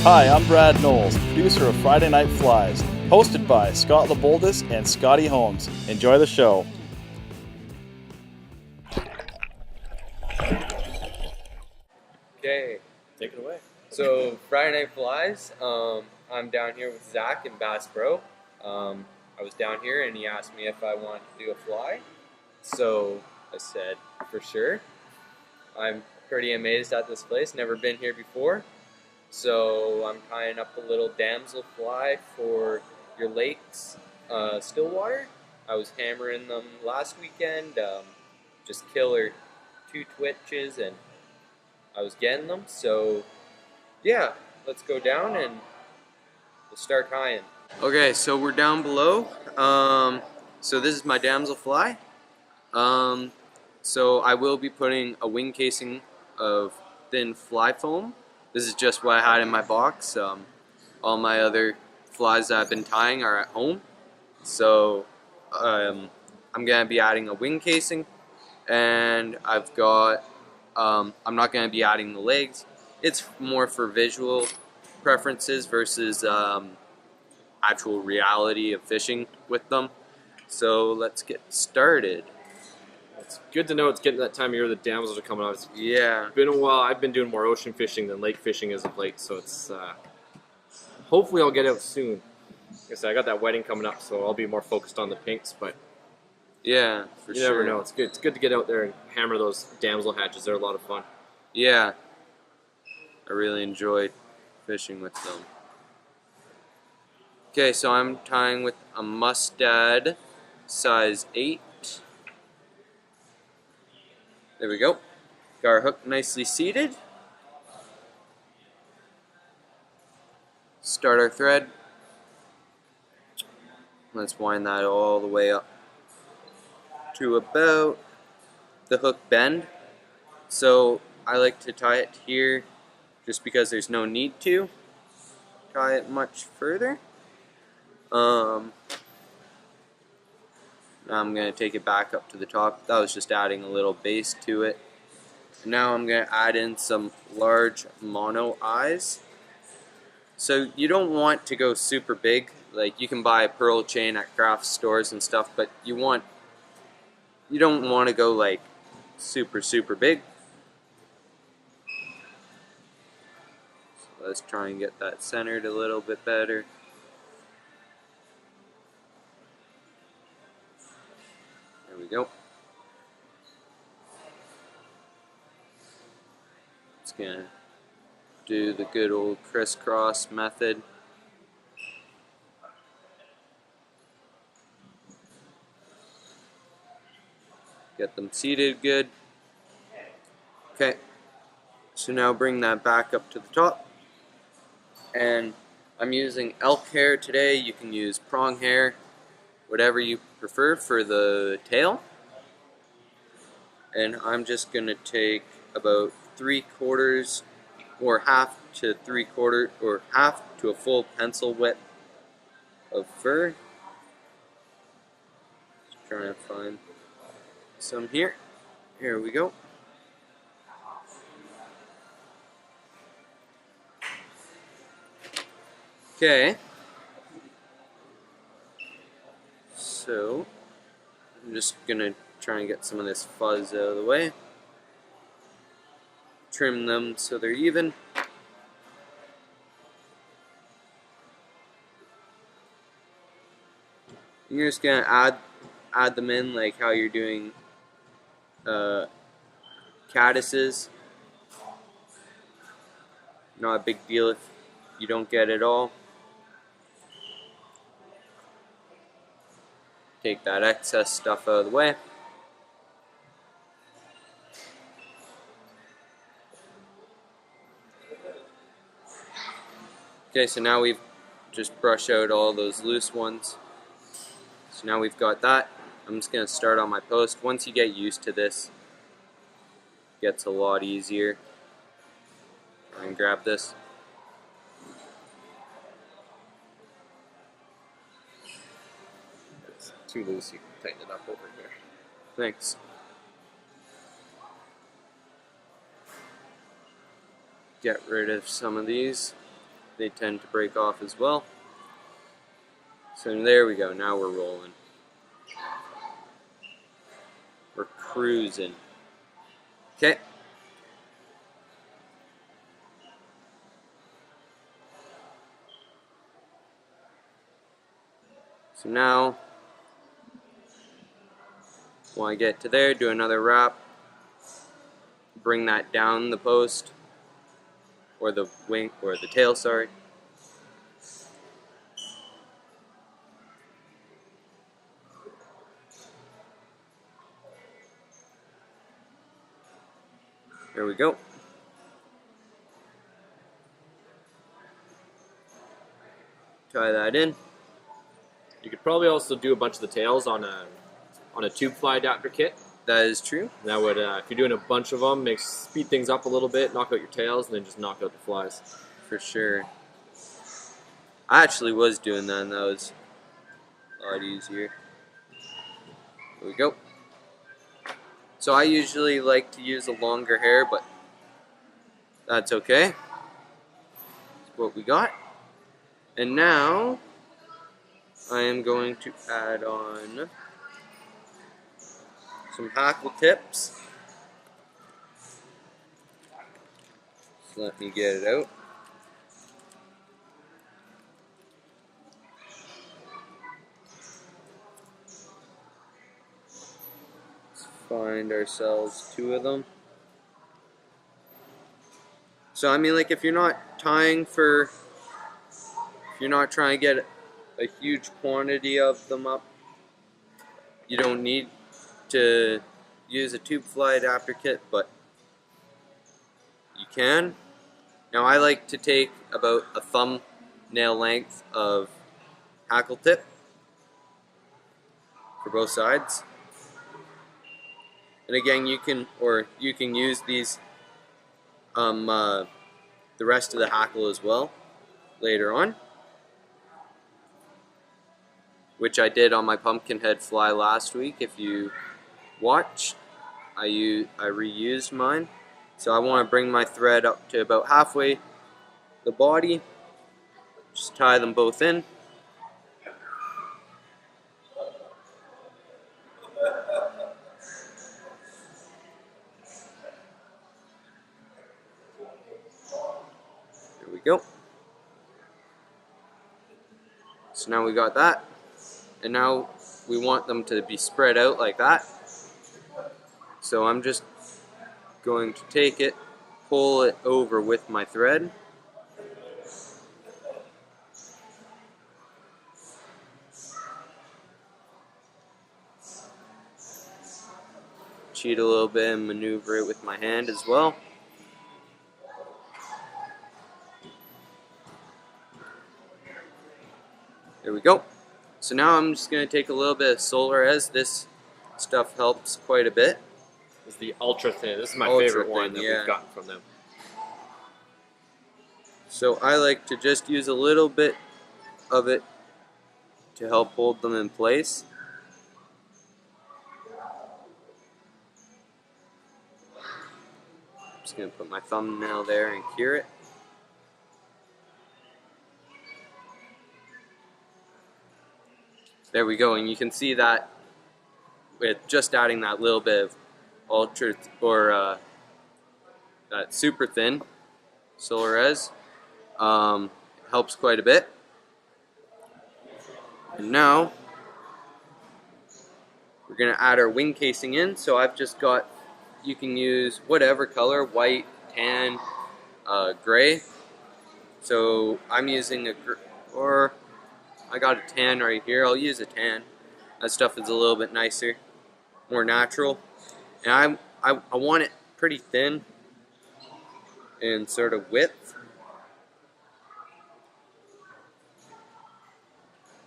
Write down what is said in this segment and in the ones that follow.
Hi, I'm Brad Knowles, producer of Friday Night Flies, hosted by Scott the Boldest and Scotty Holmes. Enjoy the show. Okay, Take it away. so Friday Night Flies, I'm down here with Zach in Bass Pro. I was down here and he asked me if I wanted to do a fly. So I said, for sure. I'm pretty amazed at this place, never been here before. So I'm tying up a little damselfly for your lakes, Stillwater. I was hammering them last weekend, just killer 2 twitches, and I was getting them. So yeah, let's go down and we'll start tying. Okay, so we're down below. So this is my damselfly. So I will be putting a wing casing of thin fly foam. This is just what I had in my box. All my other flies that I've been tying are at home. So I'm gonna be adding a wing casing, and I've got. I'm not gonna be adding the legs. It's more for visual preferences versus actual reality of fishing with them. So let's get started. It's good to know it's getting that time of year the damsels are coming out. It's Yeah. been a while. I've been doing more ocean fishing than lake fishing as of late, so it's hopefully I'll get out soon. Like I said, I got that wedding coming up, so I'll be more focused on the pinks, but Yeah, for you sure. never know. It's good to get out there and hammer those damsel hatches. They're a lot of fun. Yeah. I really enjoyed fishing with them. Okay, so I'm tying with a mustad size 8. There we go. Got our hook nicely seated. Start our thread. Let's wind that all the way up to about the hook bend. So I like to tie it here just because there's no need to tie it much further. Now I'm going to take it back up to the top. That was just adding a little base to it. Now I'm going to add in some large mono eyes. So you don't want to go super big. Like, you can buy a pearl chain at craft stores and stuff, but you don't want to go like super big. So let's try and get that centered a little bit better. There we go. It's gonna do the good old crisscross method. Get them seated good. Okay, so now bring that back up to the top. And I'm using elk hair today. You can use prong hair, whatever you prefer for the tail. And I'm just gonna take about 3/4 or half to 3/4 or half to a full pencil width of fur. Just trying to find some here. Here we go. Okay. So I'm just gonna try and get some of this fuzz out of the way. Trim them so they're even. You're just gonna add them in like how you're doing caddises. Not a big deal if you don't get it all. Take that excess stuff out of the way. Okay, so now we've just brushed out all those loose ones. So now we've got that. I'm just going to start on my post. Once you get used to this, it gets a lot easier. Try and grab this. It's too loose. You can tighten it up over here. Thanks. Get rid of some of these. they tend to break off as well. So there we go, now we're rolling. We're cruising. Okay. So now, when I get to there, do another wrap, bring that down the post, or the wing, or the tail, sorry. There we go. Tie that in. You could probably also do a bunch of the tails on a tube fly adapter kit. That is true. That would, if you're doing a bunch of them, speed things up a little bit, knock out your tails, and then just knock out the flies. For sure. I actually was doing that, and that was a lot easier. There we go. So I usually like to use a longer hair, but that's okay. That's what we got. And now I am going to add on some Hackle tips. So let me get it out. Let's find ourselves 2 of them. So I mean, like, if you're not tying for, if you're not trying to get a huge quantity of them up, you don't need to use a tube fly adapter kit, but you can. Now I like to take about a thumbnail length of Hackle tip for both sides. And again, you can use these the rest of the Hackle as well later on, which I did on my pumpkinhead fly last week. If you watched, I reused mine. So I want to bring my thread up to about halfway the body. Just tie them both in. There we go. So now we got that. And now we want them to be spread out like that. So I'm just going to take it, pull it over with my thread. Cheat a little bit and maneuver it with my hand as well. There we go. So now I'm just going to take a little bit of solar, as this stuff helps quite a bit. This is the ultra thin. This is my Ultra favorite one thin, that yeah. we've gotten from them. So I like to just use a little bit of it to help hold them in place. I'm just going to put my thumbnail there and cure it. There we go, and you can see that with just adding that little bit of ultra or that super thin Solarez helps quite a bit. And now we're going to add our wing casing in. So I've just got, you can use whatever color, white, tan, gray. So I'm using I got a tan right here. I'll use a tan. That stuff is a little bit nicer, more natural. And I want it pretty thin in sort of width,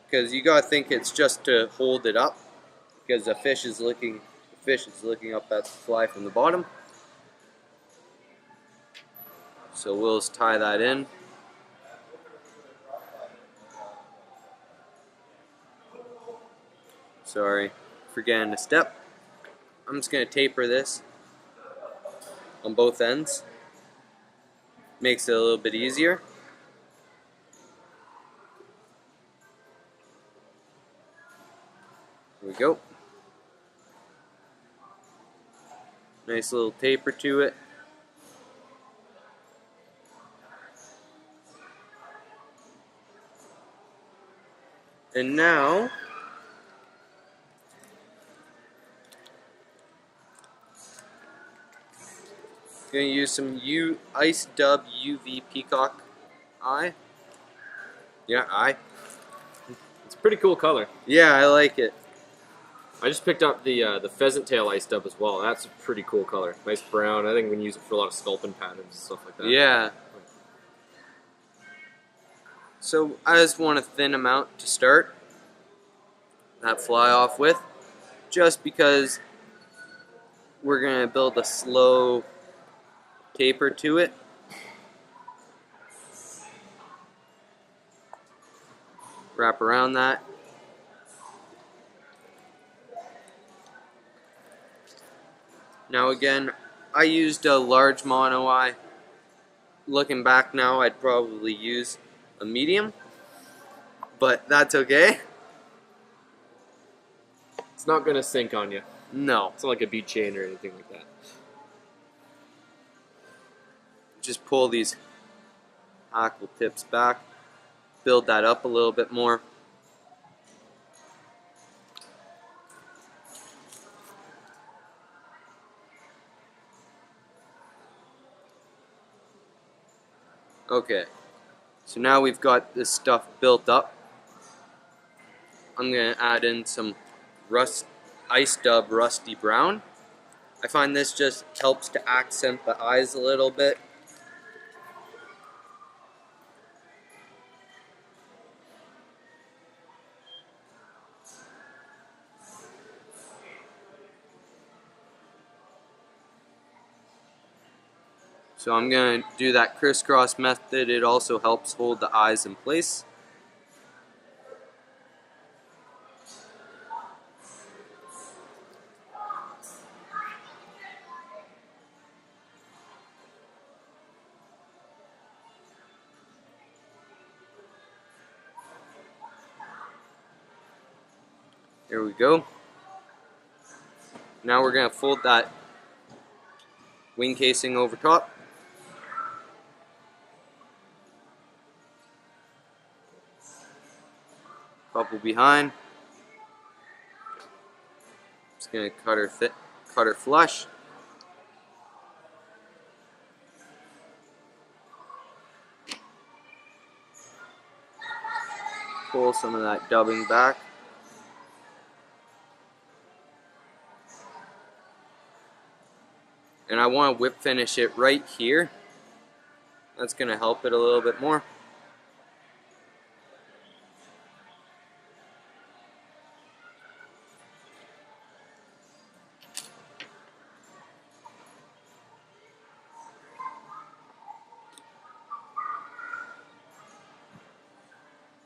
because you gotta think it's just to hold it up, because the fish is looking up at the fly from the bottom. So we'll just tie that in. Sorry, forgetting a step. I'm just going to taper this on both ends. Makes it a little bit easier. we go. Nice little taper to it. And now, gonna use some IceDub UV Peacock eye. Yeah, eye. It's a pretty cool color. Yeah, I like it. I just picked up the pheasant tail ice dub as well. That's a pretty cool color. Nice brown. I think we can use it for a lot of sculpin patterns and stuff like that. Yeah. So I just want a thin amount to start that fly off with, just because we're gonna build a slow taper to it. Wrap around that. Now again, I used a large mono eye. Looking back now, I'd probably use a medium, but that's okay. It's not going to sink on you. No. It's not like a bead chain or anything like that. Just pull these hackle tips back, build that up a little bit more. Okay, so now we've got this stuff built up. I'm going to add in some IceDub Rusty Brown. I find this just helps to accent the eyes a little bit. So I'm going to do that crisscross method. It also helps hold the eyes in place. There we go. Now we're going to fold that wing casing over top. Couple behind. Just gonna cut her flush. Pull some of that dubbing back. And I want to whip finish it right here. That's gonna help it a little bit more.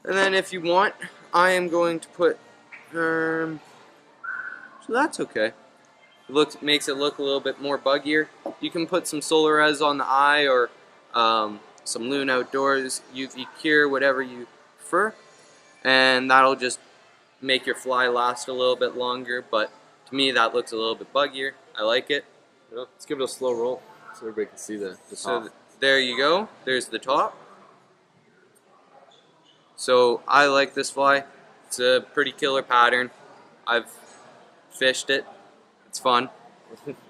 And then if you want, I am going to put, so that's okay. It makes it look a little bit more buggier. You can put some Solar Res on the eye or some Loon Outdoors, UV Cure, whatever you prefer. And that'll just make your fly last a little bit longer, but to me that looks a little bit buggier. I like it. Well, let's give it a slow roll so everybody can see the top. So there you go. There's the top. So I like this fly. It's a pretty killer pattern. I've fished it. It's fun.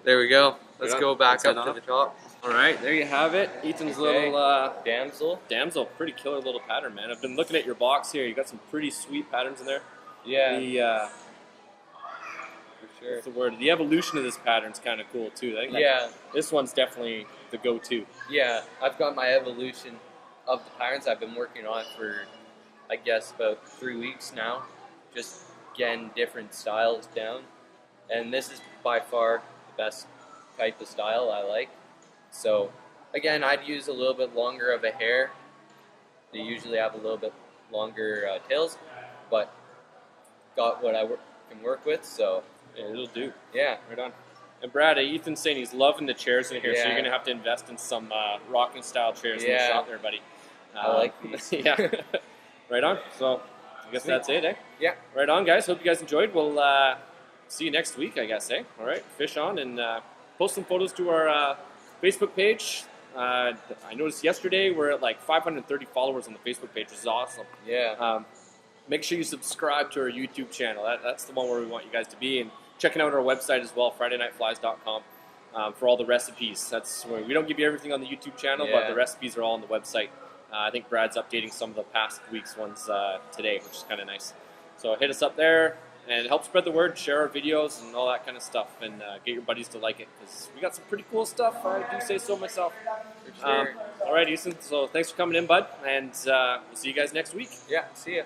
There we go. Let's go back up to the top. All right, there you have it. Ethan's little damsel. Damsel, pretty killer little pattern, man. I've been looking at your box here. You got some pretty sweet patterns in there. Yeah. For sure. What's the word? The evolution of this pattern's kind of cool too. I think this one's definitely the go-to. Yeah, I've got my evolution of the patterns I've been working on for, I guess, about 3 weeks now. Just getting different styles down. And this is by far the best type of style I like. So, again, I'd use a little bit longer of a hair. They usually have a little bit longer tails, but got what I can work with, so yeah, it'll do. Yeah. Right on. And Brad, Ethan's saying he's loving the chairs in here, so you're going to have to invest in some rocking style chairs in the shop there, buddy. I like these. Yeah. Right on. So, I guess Sweet. that's it, eh? Yeah. Right on, guys. Hope you guys enjoyed. We'll see you next week, I guess, eh? All right, fish on and post some photos to our Facebook page. I noticed yesterday we're at like 530 followers on the Facebook page, which is awesome. Yeah. Make sure you subscribe to our YouTube channel. That's the one where we want you guys to be. And checking out our website as well, FridayNightFlies.com, for all the recipes. That's where we don't give you everything on the YouTube channel, but the recipes are all on the website. I think Brad's updating some of the past week's ones today, which is kind of nice. So hit us up there and help spread the word, share our videos and all that kind of stuff, and get your buddies to like it, because we got some pretty cool stuff. I do say so myself. For sure. All right, Ethan. So thanks for coming in, bud, and we'll see you guys next week. Yeah. See ya.